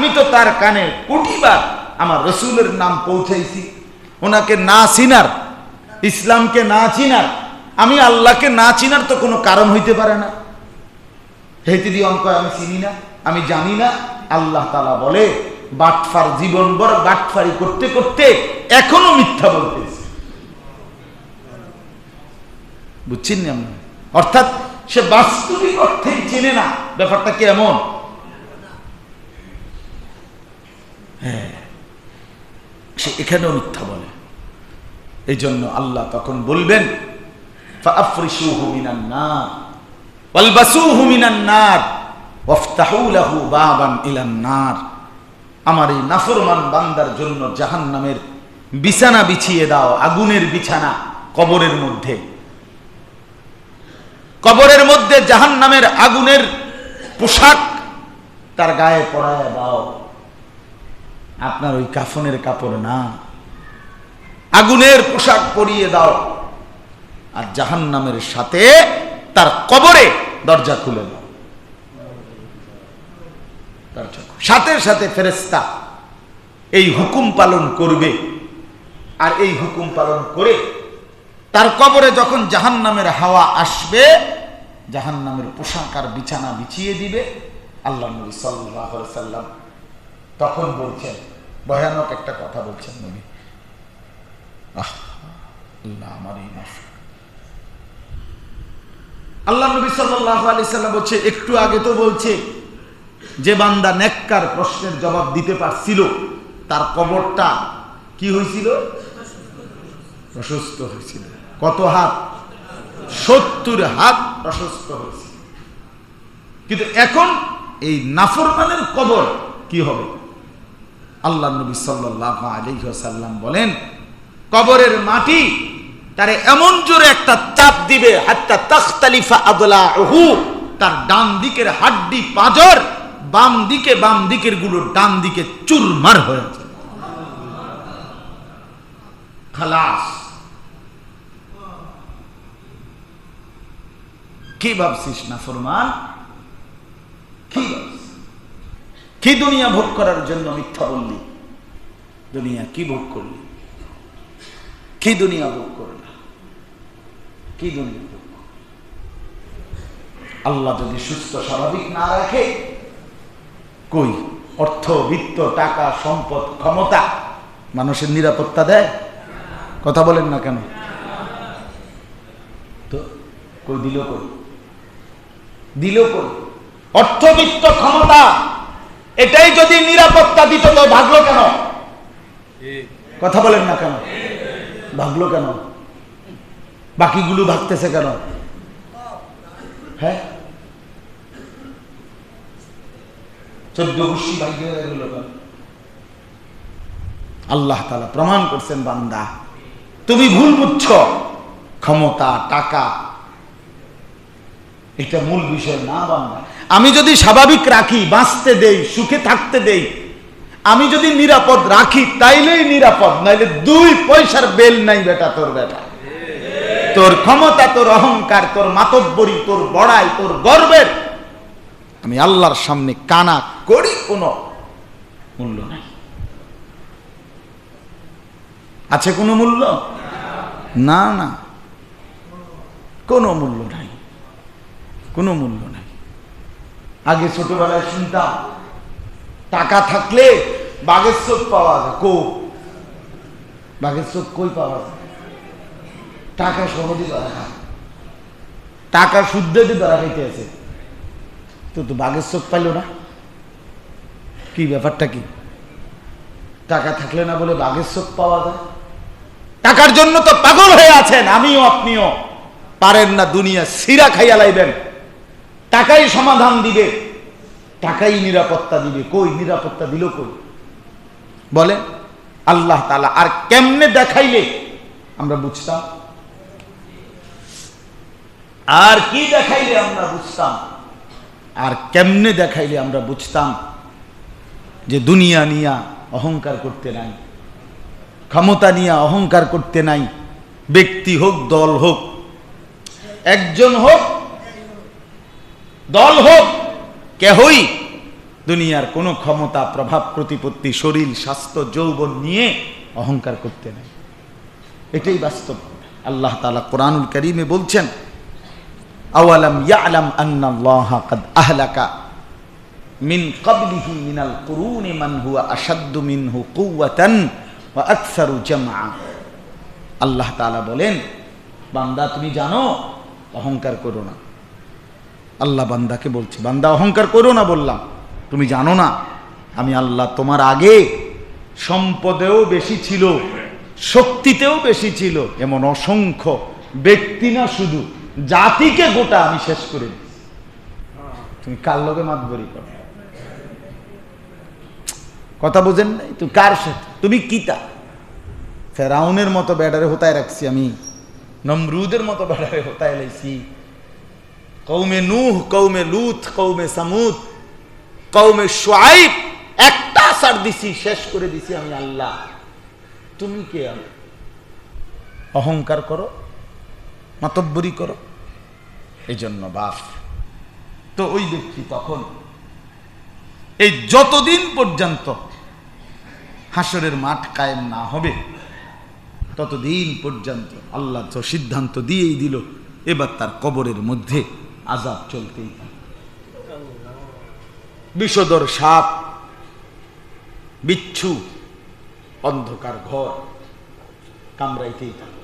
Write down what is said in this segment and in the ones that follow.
আমি তো তার কানে কোটিবার আমার রসুলের নাম পৌঁছাইছি। ওনাকে না চিনার, ইসলামকে না চিনার, আমি আল্লাহকে না চিনার তো কোনো কারণ হইতে পারে না। হেঁটে দিয়ে অঙ্ক আমি চিনি না, আমি জানি না। আল্লাহ তাআলা বলে বাটফার জীবনভর বাটফারি করতে করতে এখনো মিথ্যা বলতেছে। বুঝছেন না? অর্থাৎ সে বাস্তবিক অর্থেই চেনে না ব্যাপারটা কি এমন। হ্যাঁ, সে এখানেও মিথ্যা বলে। এই জন্য আল্লাহ তখন বলবেন ফাআফরিশুহু মিনান নার ওয়ালবাসুহু মিনান নার ওয়াফতাহু লাহু বাবান ইলান নার। আমার এই নাফরমান বান্দার জন্য জাহান্নামের বিছানা বিছিয়ে দাও, আগুনের বিছানা কবরের মধ্যে। কবরের মধ্যে জাহান্নামের আগুনের পোশাক তার গায়ে পরায় দাও। আপনার ওই কাফনের কাপড় না, আগুনের পোশাক পরিয়ে দাও। আর জাহান্নামের সাথে তার কবরে দরজা খুলে দাও। সাথে সাথে ফেরেশতা এই হুকুম পালন করবে। আর এই হুকুম পালন করে তার কবরে যখন জাহান্নামের হাওয়া আসবে, জাহান্নামের পোশাক আর বিছানা বিছিয়ে দিবে। আল্লাহ নবী সাল্লাল্লাহু আলাইহি সাল্লাম তখন বলছেন, ভয়ানক একটা কথা বলছেন নবী। আল্লাহ আমার এই মাফ। আল্লাহ নবী সাল্লাল্লাহু আলাইহি সাল্লাম বলছে, একটু আগে তো বলছে যে বান্দা নেককার প্রশ্নের জবাব দিতে পারছিল তার কবরটা কি হয়েছিল? প্রশস্ত হয়েছিল। কত হাত? 70 হাত প্রশস্ত হয়েছিল। কিন্তু এখন এই নাফরমানের কবর কি হবে? আল্লাহ নবী সাল্লাল্লাহু আলাইহি ওয়াসাল্লাম বলেন, কবরের মাটি তারে এমন জোরে একটা চাপ দিবে হাত্তা তাখতালিফা আদলাউহু, তার ডান দিকের হাড্ডি পাঁজর বাম দিকের গুলো ডান দিকে চুরমার হয়ে যাবে। খালাস। কি ভাবছিস নাফরমান? কি ভাবছিস? কি দুনিয়া ভোগ করার জন্য মিথ্যা বললি? দুনিয়া কি ভোগ করলি? কি দুনিয়া ভোগ করলি? কি দুনিয়া ভোগ? আল্লাহ যদি সুস্থ স্বাভাবিক না রাখে, কই অর্থ বিত্ত টাকা সম্পদ ক্ষমতা মানুষের নিরাপত্তা দেয়? কথা বলেন না কেন? তো কই দিল? কই দিল? কই অর্থ বিত্ত ক্ষমতা এটাই যদি নিরাপত্তা দিত তো ভাগলো কেন? কথা বলেন না কেন? ভাগলো কেন? বাকিগুলো ভাগতেছে কেন? হ্যাঁ, 14 গোষ্ঠী ভাগ্য হয়ে গেল কেন? আল্লাহ তাআলা প্রমাণ করছেন, বান্দা তুমি ভুল বুঝছ। ক্ষমতা টাকা এটা মূল বিষয় না বান্দা। আমি যদি স্বাভাবিক রাখি, বাঁচতে দেই, সুখে থাকতে দেই, আমি যদি নিরাপদ রাখি তাইলেই নিরাপদ, নাইলে 2 পয়সার বেল নাই বেটা তোর। বেটা তোর ক্ষমতা, তোর অহংকার, তোর মাতব্বরি, তোর বড়াই, তোর গর্বের আমি আল্লাহর সামনে কানা করি, কোনো মূল্য নাই। আছে কোনো মূল্য? না না, কোনো মূল্য নাই, কোনো মূল্য নাই। আগে ছোটবেলায় শুনতাম টাকা থাকলে বাঘের চোখ পাওয়া যায়। বাঘের চোখ কই পাওয়া যায়? টাকা সহজে ধরা খায়, টাকা শুদ্ধ দিয়ে ধরা খাইতে আছে। তো বাঘের চোখ পাইল না, কি ব্যাপারটা কি? টাকা থাকলে না বলে বাঘের চোখ পাওয়া যায়? টাকার জন্য তো পাগল হয়ে আছেন, আমিও আপনিও। পারেন না দুনিয়া সিরা খাইয়া লাইবেন, টাকাই সমাধান দিবে, টাকাই নিরাপত্তা দিবে। কই নিরাপত্তা দিল? কই বলে আল্লাহ তাআলা। আর কেমনে দেখাইলে আমরা বুঝতাম? আর কি দেখাইলে আমরা বুঝতাম? আর কেমনে দেখাইলে আমরা বুঝতাম যে দুনিয়া নিয়া অহংকার করতে নাই, ক্ষমতা নিয়ে অহংকার করতে নাই। ব্যক্তি হোক, দল হোক, একজন হোক, দল হোক, কেহই দুনিয়ার কোনো ক্ষমতা, প্রভাব, প্রতিপত্তি, শরীর, স্বাস্থ্য, যৌবন নিয়ে অহংকার করতে নেই। এটাই বাস্তব। আল্লাহ তাআলা কোরআনুল কারীমে বলছেন, আওয়ালাম ইয়ালাম আন্নাল্লাহা কাদ আহলাকা মিন ক্বাবলিহি মিনাল কুরুনি মান হুয়া আশাদ্দু মিনহু কুওয়াতান ওয়া আকসারু জামআ। আল্লাহ তাআলা বলেন, বান্দা তুমি জানো, অহংকার করো না। আল্লাহ বান্দাকে বলছে, বান্দা অহংকার করো না। বললাম তুমি জানো না আমি আল্লাহ তোমার আগে সম্পদেও বেশি ছিল, শক্তিতেও বেশি ছিল, এমন অসংখ্য ব্যক্তি না, শুধু জাতিকে গোটা আমি শেষ করে দিচ্ছি। তুমি কার লগে মাতবরি করো? কথা বোঝেন নাই? তুই কার সাথে? তুমি কিতা? ফেরাউনের মতো ব্যাটারে হোতায় রাখছি আমি, নমরুদের মতো ব্যাটারে হোতায় লাইছি, কৌমে নূহ, কৌমে লুত, কৌমে সামুদ, কৌমে শুআইব, একটা আসার দিছি, শেষ করে দিছি আমি আল্লাহ। তুমি কে? অহংকার করো, মাতব্বরি করো। এই জন্য বাপ তো ওই ব্যক্তি তখন এই যতদিন পর্যন্ত হাসরের মাঠ কায়েম না হবে ততদিন পর্যন্ত আল্লাহ তো সিদ্ধান্ত দিয়েই দিল, এবার তার কবরের মধ্যে আযাব চলতেই থাকে। বিষধর সাপ, বিচ্ছু, অন্ধকার ঘর কামড়াইতেই থাকে।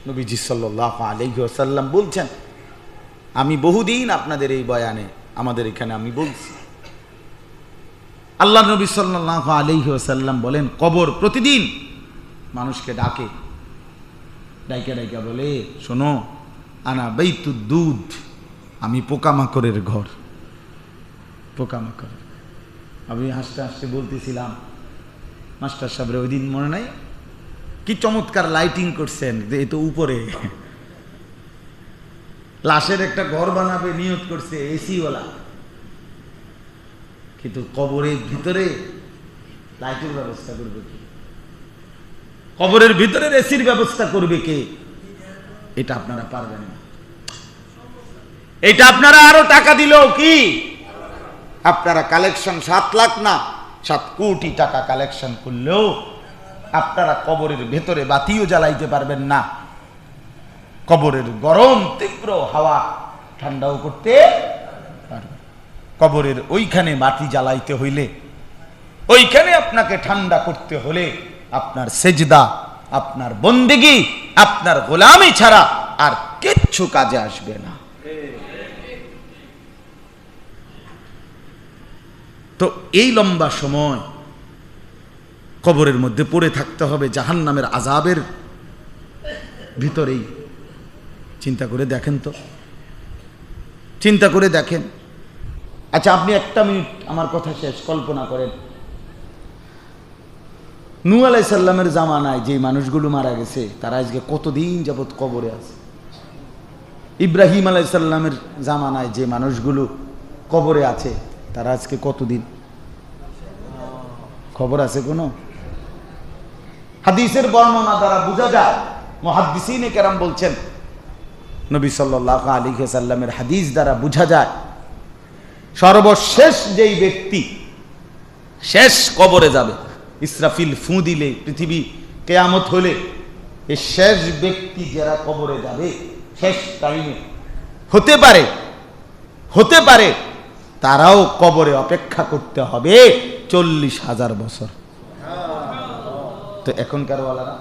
নবীজি সাল্লাল্লাহু আলাইহি ওয়াসাল্লাম বলছেন, আমি বহুদিন আপনাদের এই বয়ানে আমাদের এখানে আমি বলছি, আল্লাহ নবী সাল্লাল্লাহু আলাইহি ওয়াসাল্লাম বলেন, কবর প্রতিদিন মানুষকে ডাকে, ডাইকা ডাইকা বলে, শোনো, আনা বাইতুদ দুধ, আমি পোকামাকড়ের ঘর। পোকামাকড়। আমি হাসতে হাসতে বলতেছিলাম, মাস্টার সাহেবের ওই দিন মনে নাই কি চমৎকার লাইটিং করছেন, যে এ তো উপরে লাশের একটা ঘর বানাবে নিয়ত করছে এসিওয়ালা, কিন্তু কবরের ভিতরে লাইটের ব্যবস্থা করবে কে? কবরের ভিতরে এসির ব্যবস্থা করবে কে? এটা আপনারা পারবেন না। এটা আপনারা আরো টাকা দিলেও কি, আপনারা কালেকশন 7 লাখ না 7 কোটি টাকা কালেকশন করলেও আপনারা কবরের ভেতরে বাতিও জ্বালাইতে পারবেন না। কবরের গরম তীব্র হাওয়া ঠান্ডাও করতে পারবেন। কবরের ওইখানে বাতি জ্বালাইতে হইলে, ওইখানে আপনাকে ঠান্ডা করতে হলে আপনার সেজদা, আপনার বন্দেগী, আপনার গোলামি ছাড়া আর কিচ্ছু কাজে আসবে না। তো এই লম্বা সময় কবরের মধ্যে পড়ে থাকতে হবে জাহান্নামের আযাবের ভিতরেই। চিন্তা করে দেখেন তো, চিন্তা করে দেখেন। আচ্ছা, আপনি একটা মিনিট আমার কথা শেষ কল্পনা করেন, নূহ আলাইহিস সালামের জামানায় যে মানুষগুলো মারা গেছে তারা আজকে কতদিন যাবত কবরে আছে। ইব্রাহিম আলাইহিস সালামের জামানায় যে মানুষগুলো কবরে আছে তারা আজকে কতদিন? খবর আছে কোনো? হাদিসের বর্ণনা দ্বারা বোঝা যায়, মুহাদ্দিসিনে কেরাম বলছেন, নবী সাল্লাল্লাহু আলাইহি ওয়াসাল্লামের হাদিস দ্বারা বোঝা যায়, সর্বশেষ যেই ব্যক্তি শেষ কবরে যাবে, ইসরাফিল ফু দিলে, পৃথিবী কিয়ামত হলে, এই শেষ ব্যক্তি যারা কবরে যাবে শেষ টাইমে, হতে পারে তারাও কবরে অপেক্ষা করতে হবে 40,000 বছর। তো এখনকার ওয়ালারা,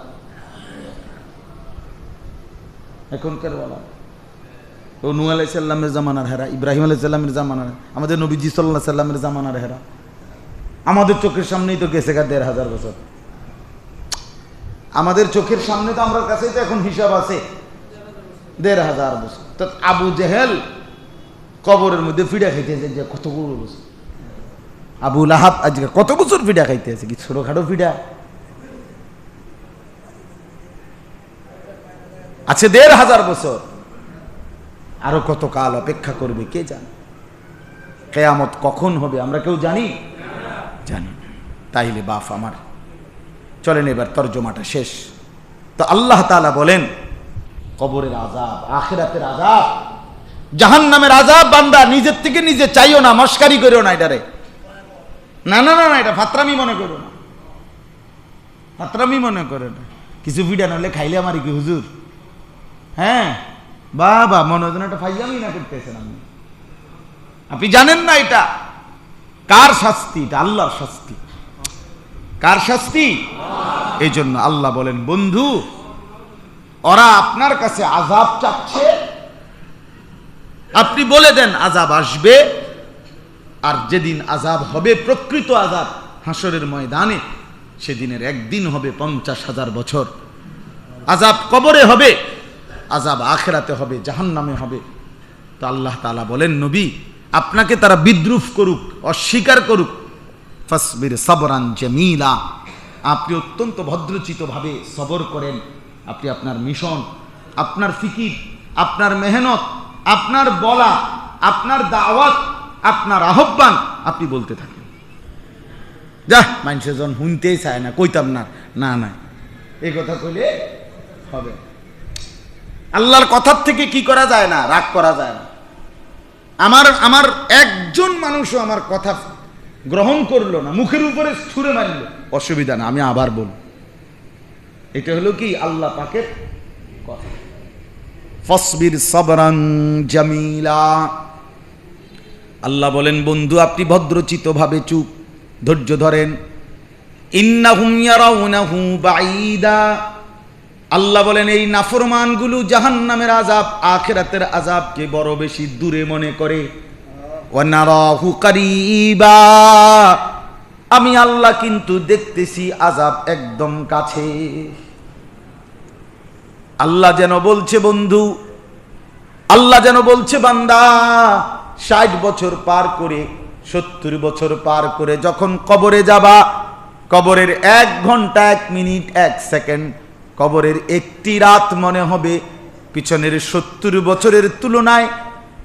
ও নূহ আলাইহিস সালামের জামানার হেরা, ইব্রাহিম আলাইহিস সালামের জামানার, আমাদের নবীজি সাল্লাল্লাহু আলাইহি সাল্লামের জামানার হেরা, আমাদের চোখের সামনেই তো গেছে 1,500 বছর। আমাদের চোখের সামনে তো, আমার কাছেই তো এখন হিসাব আছে 1,500 বছর। তো আবু জেহেল কবরের মধ্যে ফিডা খাইতেছে যে কত বছর, আবু লাহাব আজকে কত বছর ফিডা খাইতেছে, কি ছোটখাটো ফিডা আছে? 1,500 বছর। আরো কত কাল অপেক্ষা করবে কে জানে? কিয়ামত কখন হবে আমরা কেউ জানি? জানি। তাইলে বাপ আমার, চলেন এবার তরজমাটা শেষ। তো আল্লাহ তাআলা বলেন, কবরের আযাব, আখিরাতের আযাব, জাহান্নামের আযাব, বান্দা নিজের থেকে নিজে চাইও না, মস্কারি করিও না। এটারে না না না না, এটা ফাত্রামি মনে করো না, ফাত্রামি মনে করে না। কিছু ভিডা নলে খাইলে আমারই কি হুজুর? হ্যাঁ বাবা, মনে হয় একটা ফাইজামি না করতেছেন আপনি। আপনি জানেন না এটা কার শাস্তি? এটা আল্লাহর শাস্তি। কার শাস্তি? এই জন্য আল্লাহ বলেন, বন্ধু ওরা আপনার কাছে আযাব চাচ্ছে, আপনি বলে দেন আযাব আসবে। আর যেদিন আযাব হবে, প্রকৃত আযাব হাসরের ময়দানে, সেদিনের একদিন হবে 50,000 বছর। আযাব কবরে হবে, আযাব আখিরাতে হবে, জাহান্নামে হবে। তো আল্লাহ তাআলা বলেন, নবী আপনাকে তারা বিদ্রুপ করুক, অস্বীকার করুক, ফাসবির সাবরান জামিলা, আপনি অত্যন্ত ভদ্রচিতভাবে সবর করেন। আপনি আপনার মিশন, আপনার ফিকির, আপনার মেহনত, আপনার বলা, আপনার দাওয়াত, আপনার আহ্বান আপনি বলতে থাকেন। যা মানুষে জন শুনতেই চায় না, কইতাম না, না না এই কথা কইলে হবে। আল্লাহর কথার থেকে কি করা যায় না? রাগ করা যায় না। আমার একজন মানুষও আমার কথা গ্রহণ করলো না, মুখের উপরে ছুঁড়ে মারল, অসুবিধা না, আমি আবার বলব। এটা হলো কি আল্লাহ পাকের কথা। ফাসবির সাবরান জামিলা, আল্লাহ বলেন, বন্ধু আপনি ভদ্রচিতভাবে চুপ, ধৈর্য ধরেন। ইন্নাহুম ইয়ারাউনাহু বাঈদা, আল্লাহ বলেন এই নাফরমানগুলো জাহান্নামের আযাব, আখিরাতের আযাবকে বড় বেশি দূরে মনে করে। ওয়া নারাহু কারীবা, আমি আল্লাহ কিন্তু দেখতেছি আযাব একদম কাছে। আল্লাহ যেন বলছে, বন্ধু আল্লাহ যেন বলছে, বান্দা 60 বছর পার করে, 70 বছর পার করে যখন কবরে যাবা, কবরের 1 ঘন্টা 1 মিনিট 1 সেকেন্ড, কবরের একটি রাত মনে হবে পিছনের 70 বছরের তুলনায়।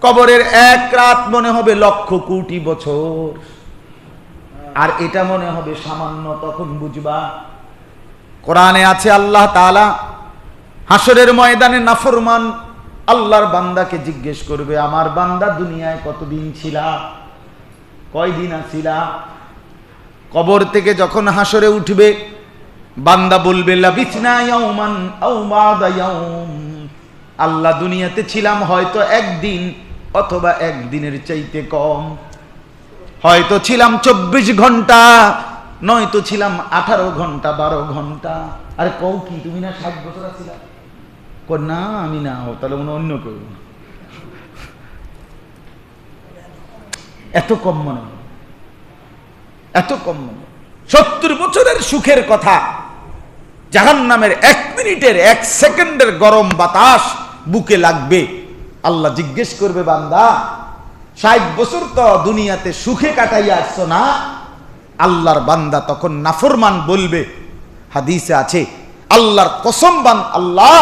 কবরের 1 রাত মনে হবে লক্ষ কোটি বছর। আর এটা মনে হবে সামান্য, তখন বুঝবা। কোরআনে আছে আল্লাহ তাআলা হাসরের ময়দানে নাফরমান আল্লাহর বান্দাকে জিজ্ঞেস করবে, আমার বান্দা দুনিয়ায় কতদিন ছিলা? কয়দিন আছিলা? কবর থেকে যখন হাসরে উঠবে, বান্দা বলবে লাবিসনা ইয়াওমান আও বা'দা ইয়াওম, আল্লাহ দুনিয়াতে ছিলাম হয়তো একদিন অথবা একদিনের চাইতে কম, হয়তো ছিলাম 24 ঘন্টা, নয়তো ছিলাম 18 ঘন্টা 12 ঘন্টা। আরে কও কি তুমি না 60 বছর আছিলা? কই না আমি না, তাহলে অন্য কেউ। এত কম মনে, এত কম মনে। 70 বছরের সুখের কথা জাহান্নামের 1 মিনিটের 1 সেকেন্ডের গরম বাতাস বুকে লাগবে। আল্লাহ জিজ্ঞেস করবে, বান্দা 60 বছর তো দুনিয়াতে সুখে কাটাইয়া আসছো না? আল্লাহর বান্দা তখন নাফরমান বলবে, হাদিসে আছে আল্লাহর কসম বান আল্লাহ,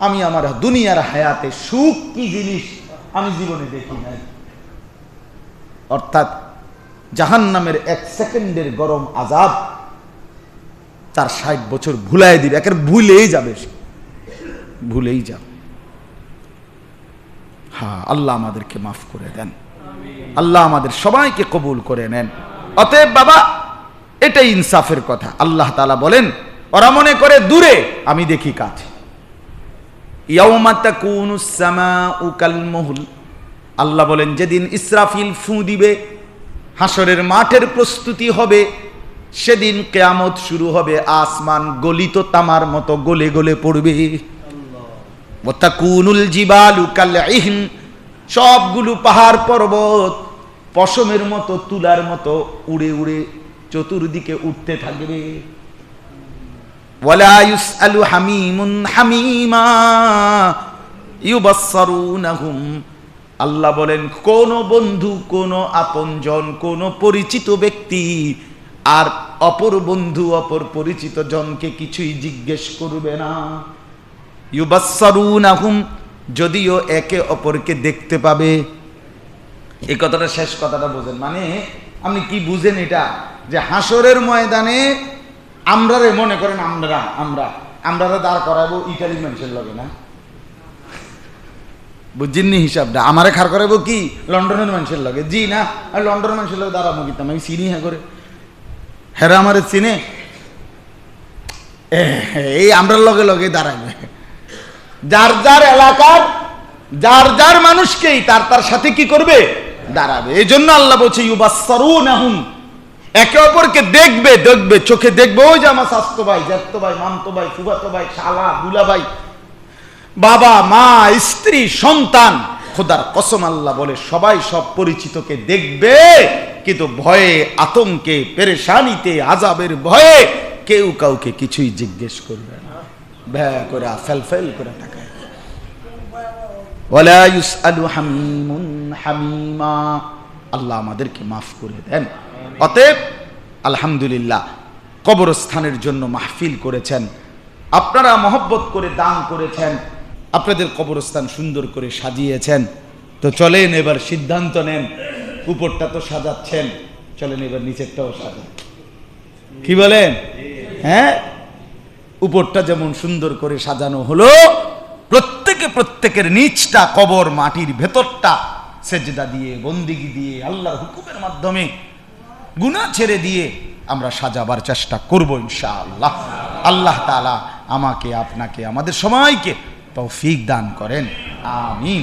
আমি আমার দুনিয়ার হায়াতে সুখ কি জিনিস আমি জীবনে দেখি নাই। অর্থাৎ জাহান্নামের 1 সেকেন্ডের গরম আযাব তার 60 বছর ভুলাই দিবে, একের ভুলেই যাবে, ভুলেই যাবে। হ্যাঁ, আল্লাহ আমাদেরকে মাফ করে দেন, আল্লাহ আমাদের সবাইকে কবুল করে নেন। অতএব বাবা, এটাই ইনসাফের কথা। আল্লাহ তাআলা বলেন, ওরা মনে করে দূরে, আমি দেখি কাছে। ইয়াউমা তাকুনুস সামাউ কাল মুহল, আল্লাহ বলেন যেদিন ইসরাফিল ফু দিবে, হাসরের মাঠের প্রস্তুতি হবে, সেদিন কিয়ামত শুরু হবে, আসমান গলিত তামার মতো গলে গলে পড়বে। ওয়া তাকুনুল জিবালু কাল ইহন, সবগুলো পাহাড় পর্বত পশমের মতো, তুলার মতো উড়ে উড়ে চতুর্দিকে উঠতে থাকবে। ওয়ালা ইউসআলু হামিমুন হামিমা ইউবাসসারুনাহুম, আল্লাহ বলেন কোন বন্ধু, কোন আপনজন, কোন পরিচিত ব্যক্তি আর অপর বন্ধু, অপর পরিচিত জনকে কিছুই জিজ্ঞেস করবে না। ইউবাসসারুনাহুম, যদিও একে অপরকে দেখতে পাবে। এই কথাটা, শেষ কথাটা বোঝেন, মানে আপনি কি বুঝেন এটা? যে হাসরের ময়দানে আমরা মনে করেন আমরা দাঁড় করাবো ইটালি মানুষের লগে, না বুঝছেননি হিসাবটা? আমারে খাড় করাবো কি লন্ডনের মানুষের লগে? জি না, আর লন্ডনের মানুষের লগে দাঁড়াবো কিতাম, আমি চিনি হ্যাঁ করে হেরা আমারে চিনে, এই আমরা লগে লগে দাঁড়াবে। যার যার এলাকার যার যার মানুষকেই তার তার সাথে কি করবে, দাঁড়াবে। এই জন্য আল্লাহ বলছে ইউবাসসারুনাহুম, একে অপরকে দেখবে, দেখবে চোখে দেখবে। ওই যে আমার স্বাস্থ্য ভাই, জ্যাঠতো ভাই, মামতো ভাই, ফুফাতো ভাই, শালা দুলা ভাই, বাবা মা, স্ত্রী, সন্তান, খোদার কসম আল্লাহ বলে সবাই সব পরিচিতকে দেখবে, কিন্তু ভয়ে, আতঙ্কে, পেরেশানিতে, আযাবের ভয়ে কেউ কাউকে কিছুই জিজ্ঞেস করবে না। ভ্যা করে ফেল করে তাকায়। ওয়ালা ইউসআলু হামিমুন হামিমা। আল্লাহ আমাদেরকে মাফ করে দেন। অতএব আলহামদুলিল্লাহ, কবরস্থানের জন্য মাহফিল করেছেন, আপনারা মহব্বত করে দান করেছেন, আপনাদের কবরস্থান সুন্দর করে সাজিয়েছেন। তো চলেন এবার সিদ্ধান্ত নেন, উপরটা তো সাজাচ্ছেন, চলেন এবার নিচেরটাও সাজান। কি বলেন? হ্যাঁ, উপরটা যেমন সুন্দর করে সাজানো হলো, প্রত্যেকের নিচটা, কবর মাটির ভেতরটা সেজদা দিয়ে, বন্দিগি দিয়ে, আল্লাহর হুকুমের মাধ্যমে গুনাহ ছেড়ে দিয়ে আমরা সাজাবার চেষ্টা করব ইনশাআল্লাহ। আল্লাহ তাআলা আমাকে, আপনাকে, আমাদের সবাইকে তৌফিক দান করেন। আমিন।